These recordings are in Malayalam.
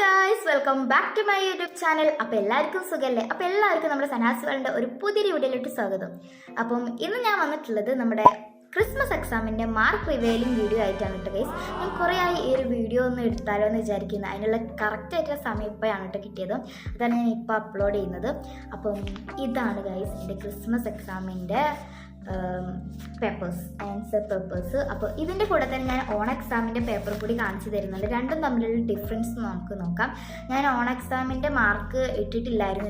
Guys, welcome back to my YouTube channel. അപ്പോൾ എല്ലാവർക്കും സുഖമല്ലേ? അപ്പോൾ എല്ലാവർക്കും നമ്മുടെ സനാസ് വേൾഡിൻ്റെ ഒരു പുതിയൊരു വീഡിയോയിലോട്ട് സ്വാഗതം. അപ്പം ഇന്ന് ഞാൻ വന്നിട്ടുള്ളത് നമ്മുടെ ക്രിസ്മസ് എക്സാമിൻ്റെ മാർക്ക് റിവീലിംഗ് വീഡിയോ ആയിട്ടാണ് കേട്ടോ ഗൈസ്. ഞാൻ കുറേ ആയി ഈ ഒരു വീഡിയോ ഒന്ന് എടുത്താലോ എന്ന് വിചാരിക്കുന്നത്. അതിനുള്ള കറക്റ്റായിട്ടുള്ള സമയം ഇപ്പോഴാണ് കേട്ടോ കിട്ടിയത്. അതാണ് ഞാൻ ഇപ്പോൾ അപ്ലോഡ് ചെയ്യുന്നത്. അപ്പം ഇതാണ് ഗൈസ് എൻ്റെ ക്രിസ്മസ് എക്സാമിൻ്റെ പേപ്പേഴ്സ്, ആൻസർ പേപ്പേഴ്സ്. അപ്പോൾ ഇതിൻ്റെ കൂടെ തന്നെ ഞാൻ ഓൺ എക്സാമിൻ്റെ പേപ്പർ കൂടി കാണിച്ചു തരുന്നുണ്ട്. രണ്ടും തമ്മിലുള്ള ഡിഫറൻസ് നമുക്ക് നോക്കാം. ഞാൻ ഓൺ എക്സാമിൻ്റെ മാർക്ക് ഇട്ടിട്ടില്ലായിരുന്നു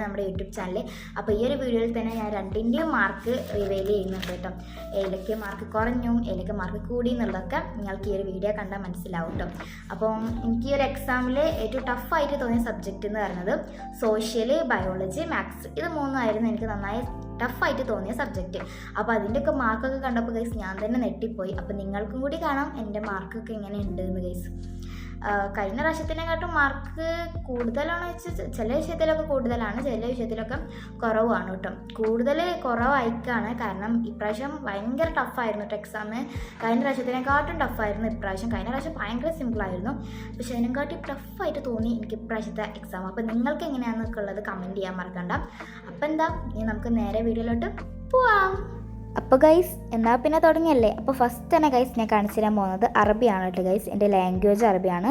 നമ്മുടെ യൂട്യൂബ് ചാനലിൽ. അപ്പോൾ ഈ ഒരു വീഡിയോയിൽ തന്നെ ഞാൻ രണ്ടിൻ്റെയും മാർക്ക് റിവീൽ ചെയ്യുന്നുണ്ട് കേട്ടോ. ഏതൊക്കെ മാർക്ക് കുറഞ്ഞും ഏതൊക്കെ മാർക്ക് കൂടി എന്നുള്ളതൊക്കെ നിങ്ങൾക്ക് ഈ ഒരു വീഡിയോ കണ്ടാൽ മനസ്സിലാവും കേട്ടോ. അപ്പം എനിക്ക് ഈ ഒരു എക്സാമിൽ ഏറ്റവും ടഫായിട്ട് തോന്നിയ സബ്ജക്റ്റ് എന്ന് പറയുന്നത് സോഷ്യൽ, ബയോളജി, മാത്സ്. ഇത് മൂന്നുമായിരുന്നു എനിക്ക് നന്നായി ടഫായിട്ട് തോന്നിയ സബ്ജക്റ്റ്. അപ്പോൾ അതിൻ്റെയൊക്കെ മാർക്കൊക്കെ കണ്ടപ്പോൾ ഗൈസ് ഞാൻ തന്നെ നെട്ടിപ്പോയി. അപ്പോൾ നിങ്ങൾക്കും കൂടി കാണാം എൻ്റെ മാർക്കൊക്കെ എങ്ങനെ ഉണ്ട് എന്ന് ഗൈസ്. കഴിഞ്ഞ പ്രാവശ്യത്തിനെക്കാട്ടും മാർക്ക് കൂടുതലാണെന്ന് വെച്ചാൽ ചില വിഷയത്തിലൊക്കെ കൂടുതലാണ്, ചില വിഷയത്തിലൊക്കെ കുറവാണ് കേട്ടോ. കൂടുതൽ കുറവായിക്കാണ്, കാരണം ഇപ്രാവശ്യം ഭയങ്കര ടഫായിരുന്നു കേട്ടോ എക്സാം. കഴിഞ്ഞ പ്രാവശ്യത്തിനെക്കാട്ടും ടഫായിരുന്നു ഇപ്രാവശ്യം. കഴിഞ്ഞ പ്രാവശ്യം ഭയങ്കര സിമ്പിളായിരുന്നു, പക്ഷേ അതിനെക്കാട്ടും ടഫായിട്ട് തോന്നി എനിക്ക് ഇപ്രാവശ്യത്തെ എക്സാം. അപ്പോൾ നിങ്ങൾക്ക് എങ്ങനെയാണെന്നൊക്കെ ഉള്ളത് കമൻറ്റ് ചെയ്യാൻ മറക്കണ്ട. അപ്പോൾ എന്താ, ഇനി നമുക്ക് നേരെ വീഡിയോയിലോട്ട് പോവാം. അപ്പോൾ ഗൈസ് എന്നാൽ പിന്നെ തുടങ്ങിയല്ലേ. അപ്പോൾ ഫസ്റ്റ് തന്നെ ഗൈസ് ഞാൻ കാണിച്ചു തരാൻ പോകുന്നത് അറബിയാണ് കേട്ടോ ഗൈസ്. എൻ്റെ ലാംഗ്വേജ് അറബിയാണ്.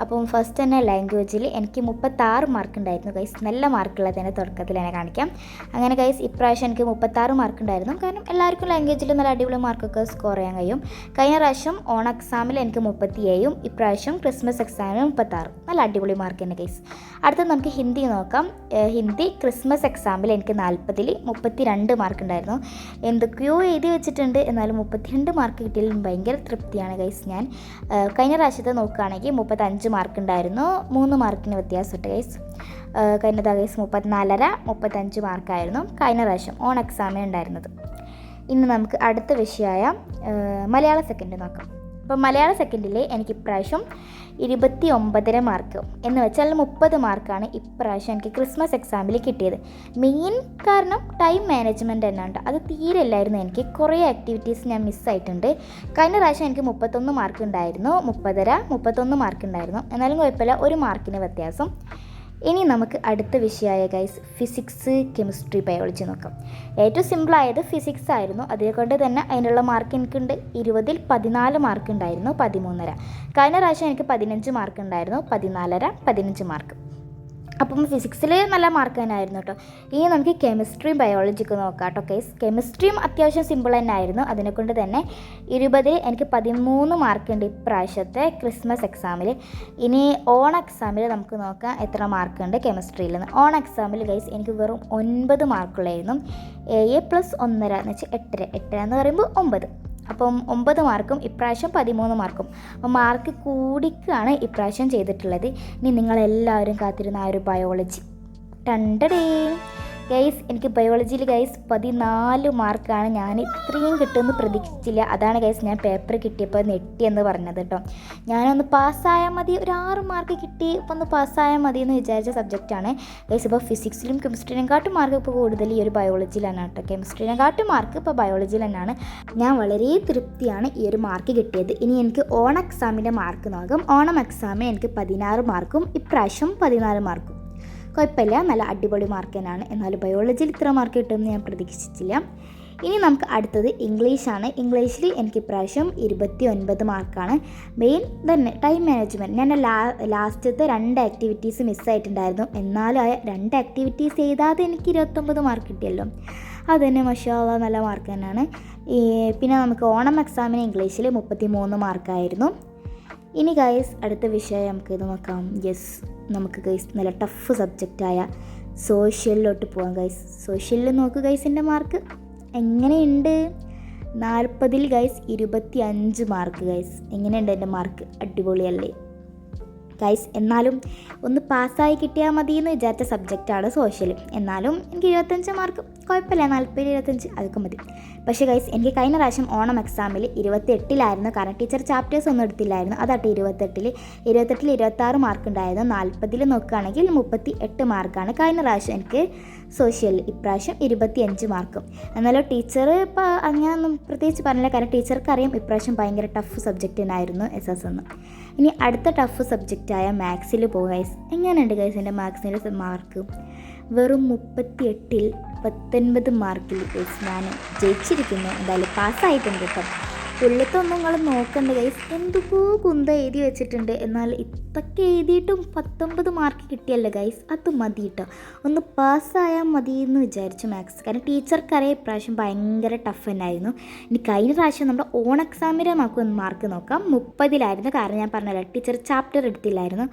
അപ്പം ഫസ്റ്റ് തന്നെ ലാംഗ്വേജിൽ എനിക്ക് 36 മാർക്ക് ഉണ്ടായിരുന്നു ഗൈസ്. നല്ല മാർക്കുള്ളത് തന്നെ തുടക്കത്തിൽ തന്നെ കാണിക്കാം. അങ്ങനെ ഗൈസ് ഇപ്രാവശ്യം എനിക്ക് 36 മാർക്ക് ഉണ്ടായിരുന്നു, കാരണം എല്ലാവർക്കും ലാംഗ്വേജിൽ നല്ല അടിപൊളി മാർക്കൊക്കെ സ്കോർ ചെയ്യാൻ കഴിയും. കഴിഞ്ഞ പ്രാവശ്യം ഓൺ എക്സാമിൽ എനിക്ക് 37, ഇപ്രാവശ്യം ക്രിസ്മസ് എക്സാമിൽ 36. നല്ല അടിപൊളി മാർക്ക് തന്നെ ഗൈസ്. അടുത്തത് നമുക്ക് ഹിന്ദി നോക്കാം. ഹിന്ദി ക്രിസ്മസ് എക്സാമിൽ എനിക്ക് 40ൽ 32 മാർക്ക് ഉണ്ടായിരുന്നു. എന്തൊക്കെയോ എഴുതി വെച്ചിട്ടുണ്ട്, എന്നാലും 32 മാർക്ക് കിട്ടിയതിൽ ഭയങ്കര തൃപ്തിയാണ് ഗൈസ്. ഞാൻ കഴിഞ്ഞ പ്രാവശ്യത്തെ നോക്കുകയാണെങ്കിൽ 35 മാർക്ക് ഉണ്ടായിരുന്നു, 3 മാർക്കിന് വ്യത്യാസമുണ്ട് ഗൈസ്. കഴിഞ്ഞ ഗൈസ് 34.5 35 മാർക്കായിരുന്നു കഴിഞ്ഞ പ്രാവശ്യം ഓൺ എക്സാമിന് ഉണ്ടായിരുന്നത്. ഇനി നമുക്ക് അടുത്ത വിഷയമായ മലയാള സെക്കൻഡ് നോക്കാം. അപ്പോൾ മലയാള സെക്കൻഡിൽ എനിക്ക് ഇപ്രാവശ്യം 29.5 മാർക്ക്, എന്ന് വെച്ചാൽ 30 മാർക്കാണ് ഇപ്രാവശ്യം എനിക്ക് ക്രിസ്മസ് എക്സാമിൽ കിട്ടിയത്. മെയിൻ കാരണം ടൈം മാനേജ്മെൻറ്റ് തന്നെയുണ്ട്. അത് തീരെ ഇല്ലായിരുന്നു എനിക്ക്. കുറേ ആക്ടിവിറ്റീസ് ഞാൻ മിസ്സായിട്ടുണ്ട്. കഴിഞ്ഞ പ്രാവശ്യം എനിക്ക് 31 മാർക്ക് ഉണ്ടായിരുന്നു, 31 മാർക്ക് ഉണ്ടായിരുന്നു. എന്നാലും കുഴപ്പമില്ല, 1 മാർക്കിന് വ്യത്യാസം. ഇനി നമുക്ക് അടുത്ത വിഷയമായ ഗൈസ് ഫിസിക്സ്, കെമിസ്ട്രി, ബയോളജി നോക്കാം. ഏറ്റവും സിമ്പിളായത് ഫിസിക്സ് ആയിരുന്നു. അതുകൊണ്ട് തന്നെ അതിനുള്ള മാർക്ക് എനിക്കുണ്ട്. 20ൽ 14 മാർക്ക് ഉണ്ടായിരുന്നു, 13.5. കഴിഞ്ഞ പ്രാവശ്യം എനിക്ക് 15 മാർക്ക് ഉണ്ടായിരുന്നു, 14.5 15 മാർക്ക്. അപ്പം ഫിസിക്സിൽ നല്ല മാർക്ക് തന്നെ ആയിരുന്നു കേട്ടോ. ഇനി നമുക്ക് കെമിസ്ട്രിയും ബയോളജിയൊക്കെ നോക്കാം കേട്ടോ കേസ്. കെമിസ്ട്രിയും അത്യാവശ്യം സിമ്പിൾ തന്നെ ആയിരുന്നു. അതിനെക്കൊണ്ട് തന്നെ 20ൽ എനിക്ക് 13 മാർക്കുണ്ട് ഇപ്രാവശ്യത്തെ ക്രിസ്മസ് എക്സാമിൽ. ഇനി ഓൺ എക്സാമിൽ നമുക്ക് നോക്കാം എത്ര മാർക്കുണ്ട് കെമിസ്ട്രിയിൽ നിന്ന്. ഓൺ എക്സാമിൽ ഗൈസ് എനിക്ക് വെറും 9 മാർക്കുള്ളായിരുന്നു. 7+1.5 എന്ന് വെച്ചാൽ 8 എന്ന് പറയുമ്പോൾ 9. അപ്പം 9 മാർക്കും ഇപ്രാവശ്യം 13 മാർക്കും. അപ്പോൾ മാർക്ക് കൂടിക്കാണ് ഇപ്രാവശ്യം ചെയ്തിട്ടുള്ളത്. ഇനി നിങ്ങളെല്ലാവരും കാത്തിരുന്ന ആ ഒരു ബയോളജി ടണ്ടടേ ഗൈസ്. എനിക്ക് ബയോളജിയിൽ ഗൈസ് 14 മാർക്കാണ്. ഞാൻ ഇത്രയും കിട്ടുമെന്ന് പ്രതീക്ഷിച്ചില്ല. അതാണ് ഗൈസ് ഞാൻ പേപ്പർ കിട്ടിയപ്പോൾ നെട്ടിയെന്ന് പറഞ്ഞത് കേട്ടോ. ഞാനൊന്ന് പാസ്സായാൽ മതി, ഒരു 6 മാർക്ക് കിട്ടി ഇപ്പോൾ ഒന്ന് പാസ്സായാൽ മതി എന്ന് വിചാരിച്ച സബ്ജക്റ്റാണ് ഗൈസ്. ഇപ്പോൾ ഫിസിക്സിലും കെമിസ്ട്രീനെക്കാട്ടും മാർക്ക് ഇപ്പോൾ കൂടുതൽ ഈ ഒരു ബയോളജിയിലാണ് കേട്ടോ. കെമിസ്ട്രീനെക്കാട്ടും മാർക്ക് ഇപ്പോൾ ബയോളജിയിൽ തന്നെയാണ്. ഞാൻ വളരെ തൃപ്തിയാണ് ഈ ഒരു മാർക്ക് കിട്ടിയത്. ഇനി എനിക്ക് ഓൺ എക്സാമിൻ്റെ മാർക്ക് നോക്കാം. ഓണം എക്സാമിന് എനിക്ക് 16 മാർക്കും ഇപ്രാവശ്യം 14 മാർക്കും. കുഴപ്പമില്ല, നല്ല അടിപൊളി മാർക്ക് തന്നെയാണ്. എന്നാലും ബയോളജിയിൽ ഇത്ര മാർക്ക് കിട്ടുമെന്ന് ഞാൻ പ്രതീക്ഷിച്ചില്ല. ഇനി നമുക്ക് അടുത്തത് ഇംഗ്ലീഷാണ്. ഇംഗ്ലീഷിൽ എനിക്ക് ഇപ്രാവശ്യം 29 മാർക്കാണ്. മെയിൻ തന്നെ ടൈം മാനേജ്മെൻറ്റ്. ഞാൻ ലാസ്റ്റത്തെ 2 ആക്ടിവിറ്റീസ് മിസ്സായിട്ടുണ്ടായിരുന്നു. എന്നാലും ആ 2 ആക്ടിവിറ്റീസ് ചെയ്താതെ എനിക്ക് 29 മാർക്ക് കിട്ടിയല്ലോ. അത് തന്നെ മാഷാ അല്ലാഹ് നല്ല മാർക്ക് തന്നെയാണ്. പിന്നെ നമുക്ക് ഓണം എക്സാമിന് ഇംഗ്ലീഷിൽ 33 മാർക്കായിരുന്നു. ഇനി ഗൈസ് അടുത്ത വിഷയം നമുക്ക് ഇത് നോക്കാം. യെസ്, നമുക്ക് ഗൈസ് നല്ല ടഫ് സബ്ജക്റ്റായ സോഷ്യലിലോട്ട് പോകാം ഗൈസ്. സോഷ്യലിൽ നോക്ക് ഗൈസ് എൻ്റെ മാർക്ക് എങ്ങനെയുണ്ട്. 40ൽ ഗൈസ് 25 മാർക്ക് ഗൈസ്. എങ്ങനെയുണ്ട് എൻ്റെ മാർക്ക്? അടിപൊളിയല്ലേ ഗൈസ്? എന്നാലും ഒന്ന് പാസ്സായി കിട്ടിയാൽ മതി എന്ന് വിചാരിച്ച സബ്ജക്റ്റാണ് സോഷ്യൽ. എന്നാലും എനിക്ക് 25 മാർക്ക് കുഴപ്പമില്ല, 40 25 അതൊക്കെ മതി. പക്ഷേ ഗൈസ് എനിക്ക് കഴിഞ്ഞ പ്രാവശ്യം ഓണം എക്സാമിൽ 28ലായിരുന്നു, കാരണം ടീച്ചർ ചാപ്റ്റേഴ്സ് ഒന്നും എടുത്തില്ലായിരുന്നു. അതാട്ടെ 28ൽ 26 മാർക്ക് ഉണ്ടായിരുന്നു. 40ൽ നോക്കുകയാണെങ്കിൽ 38 മാർക്കാണ് കഴിഞ്ഞ പ്രാവശ്യം എനിക്ക് സോഷ്യൽ. ഇപ്രാവശ്യം 25 മാർക്കും. എന്നാലും ടീച്ചർ ഇപ്പോൾ അങ്ങനെയൊന്നും പ്രത്യേകിച്ച് പറഞ്ഞില്ല, കാരണം ടീച്ചർക്ക് അറിയാം ഇപ്രാവശ്യം ഭയങ്കര ടഫ് സബ്ജക്റ്റ് തന്നെയായിരുന്നു SS എന്ന്. ഇനി അടുത്ത ടഫ് സബ്ജക്റ്റായ മാത്സിൽ പോകും ഗൈസ്. എങ്ങനെയുണ്ട് ഗൈസ് എൻ്റെ മാത്സിൻ്റെ മാർക്ക്? വെറും 38-ൽ 19 മാർക്കിൽ ഗൈസ് ഞാൻ ജയിച്ചിരിക്കുന്നു. എന്തായാലും പാസ്സായിട്ടുണ്ട് കേട്ടോ. ഉള്ളത്തൊന്നും നിങ്ങൾ നോക്കണ്ട ഗൈസ്, എന്തൊക്കെയോ കുന്ത എഴുതി വെച്ചിട്ടുണ്ട്. എന്നാൽ ഇതൊക്കെ എഴുതിയിട്ടും 19 മാർക്ക് കിട്ടിയല്ലേ ഗൈസ്, അത് മതി കേട്ടോ. ഒന്ന് പാസ്സായാൽ മതി എന്ന് വിചാരിച്ചു മാത്സ്. കാരണം ടീച്ചർക്കറിയാം ഇപ്രാവശ്യം ഭയങ്കര ടഫ് തന്നെയായിരുന്നു. ഇനി കഴിഞ്ഞ പ്രാവശ്യം നമ്മുടെ ഓൺ എക്സാമിൻ്റെ നമുക്ക് മാർക്ക് നോക്കാം. 30-ലായിരുന്നു. കാരണം ഞാൻ പറഞ്ഞല്ലോ ടീച്ചർ ചാപ്റ്റർ എടുത്തില്ലായിരുന്നു,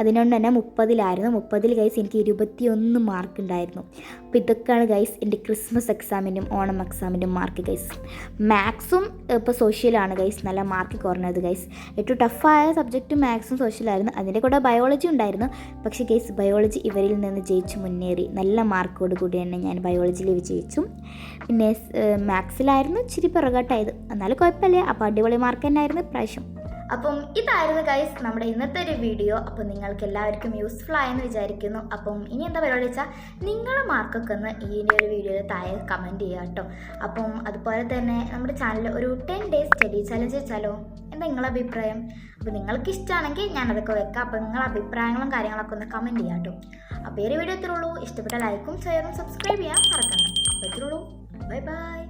അതിനോണ്ട് തന്നെ 30-ലായിരുന്നു. 30-ൽ ഗൈസ് എനിക്ക് 21 മാർക്ക് ഉണ്ടായിരുന്നു. അപ്പോൾ ഇതൊക്കെയാണ് ഗൈസ് എൻ്റെ ക്രിസ്മസ് എക്സാമിൻ്റെയും ഓണം എക്സാമിൻ്റെയും മാർക്ക് ഗൈസ്. മാത്സും ഇപ്പോൾ സോഷ്യലാണ് ഗൈസ് നല്ല മാർക്ക് കുറഞ്ഞത് ഗൈസ്. ഏറ്റവും ടഫായ സബ്ജക്റ്റ് മാത്സും സോഷ്യലായിരുന്നു. അതിൻ്റെ കൂടെ ബയോളജി ഉണ്ടായിരുന്നു. പക്ഷേ ഗൈസ് ബയോളജി ഇവരിൽ നിന്ന് ജയിച്ചു മുന്നേറി. നല്ല മാർക്കോട് കൂടി തന്നെ ഞാൻ ബയോളജിയിൽ വിജയിച്ചു. പിന്നെ മാത്സിലായിരുന്നു ഇച്ചിരി പിറകോട്ടായത്, എന്നാലും കുഴപ്പമില്ല. അപ്പോൾ അടിപൊളി മാർക്ക് തന്നെയായിരുന്നു ഇപ്രാവശ്യം. അപ്പം ഇതായിരുന്നു ഗൈസ് നമ്മുടെ ഇന്നത്തെ ഒരു വീഡിയോ. അപ്പം നിങ്ങൾക്ക് എല്ലാവർക്കും യൂസ്ഫുൾ ആയെന്ന് വിചാരിക്കുന്നു. അപ്പം ഇനി എന്താ പരിപാടി വെച്ചാൽ നിങ്ങളുടെ മാർക്കൊക്കെ ഒന്ന് ഇതിൻ്റെ ഒരു വീഡിയോയിൽ താഴെ കമൻറ്റ് ചെയ്യുക കേട്ടോ. അപ്പം അതുപോലെ തന്നെ നമ്മുടെ ചാനലിൽ ഒരു 10 days സ്റ്റഡി ചലഞ്ച് വെച്ചാലോ? എന്താ നിങ്ങളുടെ അഭിപ്രായം? അപ്പോൾ നിങ്ങൾക്ക് ഇഷ്ടമാണെങ്കിൽ ഞാനതൊക്കെ വെക്കാം. അപ്പോൾ നിങ്ങളുടെ അഭിപ്രായങ്ങളും കാര്യങ്ങളൊക്കെ ഒന്ന് കമൻറ്റ് ചെയ്യാം കേട്ടോ. അപ്പോൾ ഈ ഒരു വീഡിയോ ഇത്രയുള്ളൂ. ഇഷ്ടപ്പെട്ട ലൈക്കും ഷെയറും സബ്സ്ക്രൈബ് ചെയ്യാൻ മറക്കണ്ട. അപ്പോൾ ഇത്രയുള്ളൂ. Bye by.